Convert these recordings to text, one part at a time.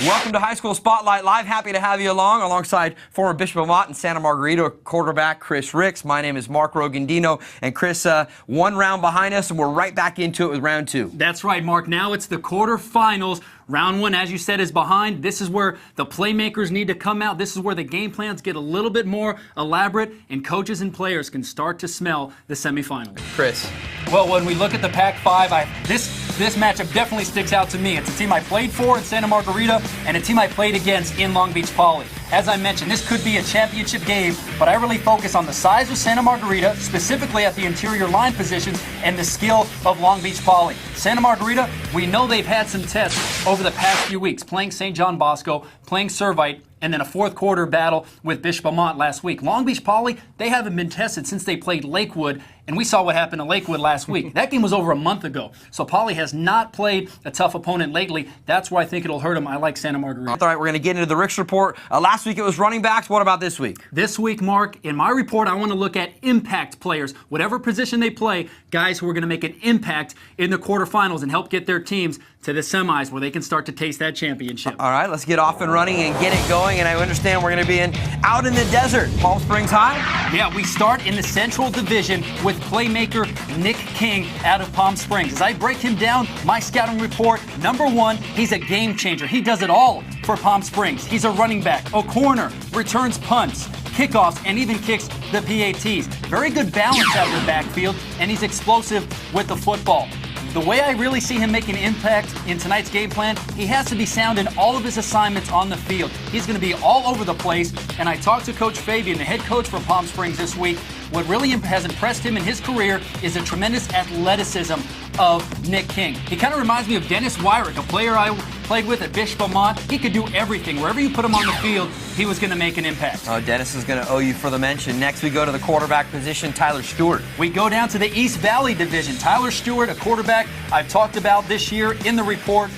Welcome to High School Spotlight Live. Happy to have you alongside former Bishop Amat and Santa Margarita quarterback Chris Ricks. My name is Mark Rogandino, and Chris, one round behind us, and we're right back into it with round two. That's right, Mark. Now it's the quarterfinals. Round one, as you said, is behind. This is where the playmakers need to come out. This is where the game plans get a little bit more elaborate, and coaches and players can start to smell the semifinals. Chris. Well, when we look at the Pac-5, this matchup definitely sticks out to me. It's a team I played for in Santa Margarita and a team I played against in Long Beach Poly. As I mentioned, this could be a championship game, but I really focus on the size of Santa Margarita, specifically at the interior line positions, and the skill of Long Beach Poly. Santa Margarita, we know they've had some tests over the past few weeks, playing St. John Bosco, playing Servite, and then a fourth quarter battle with Bishop Amat last week. Long Beach Poly, they haven't been tested since they played Lakewood, and we saw what happened to Lakewood last week. That game was over a month ago. So Poly has not played a tough opponent lately. That's where I think it'll hurt them. I like Santa Margarita. All right, we're going to get into the Ricks report. Last week it was running backs. What about this week? This week, Mark, in my report, I want to look at impact players. Whatever position they play, guys who are going to make an impact in the quarterfinals and help get their teams to the semis where they can start to taste that championship. All right, let's get off and running and get it going. And I understand we're going to be out in the desert. Palm Springs High? Yeah, we start in the Central Division with playmaker Nick King out of Palm Springs. As I break him down, my scouting report, number one, he's a game changer. He does it all for Palm Springs. He's a running back, a corner, returns punts, kickoffs, and even kicks the PATs. Very good balance out of the backfield, and he's explosive with the football. The way I really see him make an impact in tonight's game plan, he has to be sound in all of his assignments on the field. He's going to be all over the place, and I talked to Coach Fabian, the head coach for Palm Springs this week. What really has impressed him in his career is the tremendous athleticism of Nick King. He kind of reminds me of Dennis Wyrick, a player I played with at Bishop Amat. He could do everything. Wherever you put him on the field, he was going to make an impact. Oh, Dennis is going to owe you for the mention. Next, we go to the quarterback position, Tyler Stewart. We go down to the East Valley Division. Tyler Stewart, a quarterback I've talked about this year in the report.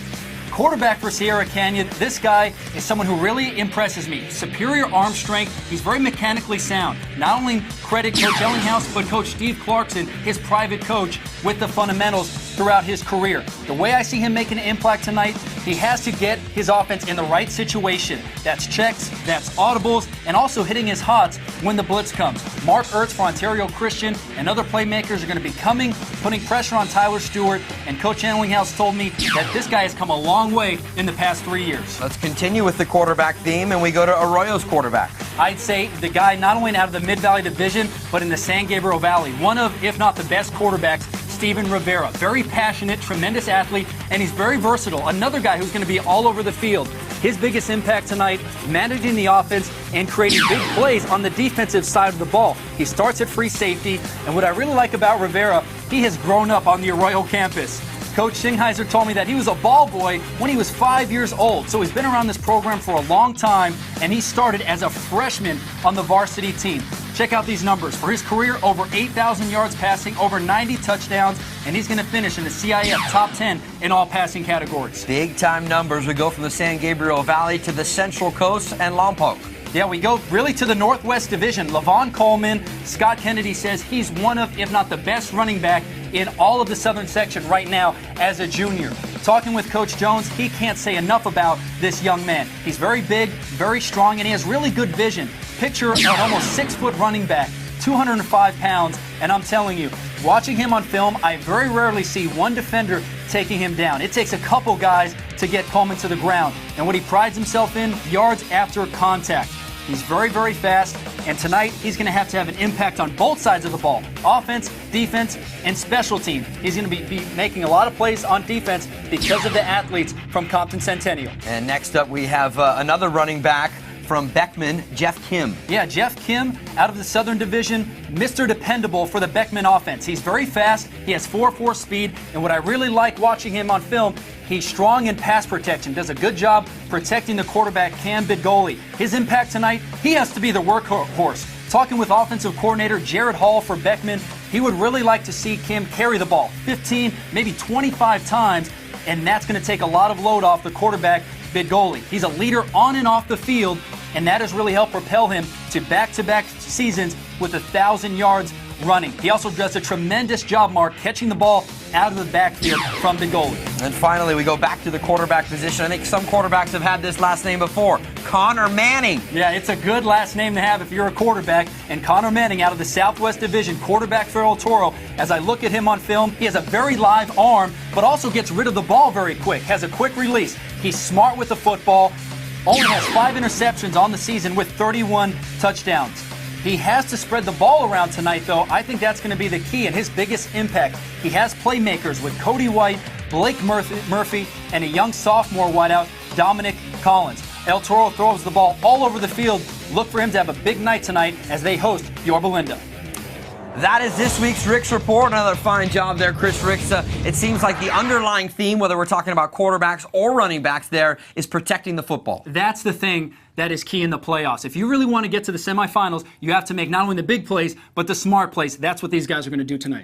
Quarterback for Sierra Canyon. This guy is someone who really impresses me. Superior arm strength. He's very mechanically sound. Not only credit Coach Ellinghouse, but Coach Steve Clarkson, his private coach, with the fundamentals throughout his career. The way I see him making an impact tonight, he has to get his offense in the right situation. That's checks, that's audibles, and also hitting his hots when the blitz comes. Mark Ertz for Ontario Christian and other playmakers are going to be coming, putting pressure on Tyler Stewart, and Coach Ellinghouse told me that this guy has come a long way in the past 3 years. Let's continue with the quarterback theme, and we go to Arroyo's quarterback. I'd say the guy not only out of the Mid-Valley Division, but in the San Gabriel Valley. One of, if not the best quarterbacks, Steven Rivera. Very passionate, tremendous athlete, and he's very versatile. Another guy who's going to be all over the field. His biggest impact tonight, managing the offense and creating big plays on the defensive side of the ball. He starts at free safety, and what I really like about Rivera, he has grown up on the Arroyo campus. Coach Singheiser told me that he was a ball boy when he was 5 years old. So he's been around this program for a long time, and he started as a freshman on the varsity team. Check out these numbers. For his career, over 8,000 yards passing, over 90 touchdowns, and he's going to finish in the CIF top 10 in all passing categories. Big-time numbers. We go from the San Gabriel Valley to the Central Coast and Lompoc. Yeah, we go really to the Northwest Division. Lavon Coleman, Scott Kennedy says he's one of, if not the best running back in all of the Southern section right now as a junior. Talking with Coach Jones, he can't say enough about this young man. He's very big, very strong, and he has really good vision. Picture an almost 6-foot running back, 205 pounds, and I'm telling you, watching him on film, I very rarely see one defender taking him down. It takes a couple guys to get Coleman to the ground, and what he prides himself in, yards after contact. He's very, very fast, and tonight he's going to have an impact on both sides of the ball. Offense, defense, and special team. He's going to be making a lot of plays on defense because of the athletes from Compton Centennial. And next up we have another running back from Beckman, Jeff Kim. Yeah, Jeff Kim out of the Southern Division, Mr. Dependable for the Beckman offense. He's very fast, he has 4.4 speed, and what I really like watching him on film, he's strong in pass protection, does a good job protecting the quarterback, Cam Bidgoli. His impact tonight, he has to be the workhorse. Talking with offensive coordinator Jared Hall for Beckman, he would really like to see Kim carry the ball 15, maybe 25 times, and that's going to take a lot of load off the quarterback, Bidgoli. He's a leader on and off the field, and that has really helped propel him to back-to-back seasons with 1,000 yards running. He also does a tremendous job, Mark, catching the ball out of the backfield from the goalie. And finally, we go back to the quarterback position. I think some quarterbacks have had this last name before. Connor Manning. Yeah, it's a good last name to have if you're a quarterback. And Connor Manning out of the Southwest Division, quarterback for El Toro. As I look at him on film, he has a very live arm, but also gets rid of the ball very quick, has a quick release. He's smart with the football, only has 5 interceptions on the season with 31 touchdowns. He has to spread the ball around tonight, though. I think that's going to be the key and his biggest impact. He has playmakers with Cody White, Blake Murphy, and a young sophomore wideout, Dominic Collins. El Toro throws the ball all over the field. Look for him to have a big night tonight as they host Yorba Linda. That is this week's Ricks Report. Another fine job there, Chris Ricks. It seems like the underlying theme, whether we're talking about quarterbacks or running backs there, is protecting the football. That's the thing that is key in the playoffs. If you really want to get to the semifinals, you have to make not only the big plays, but the smart plays. That's what these guys are going to do tonight.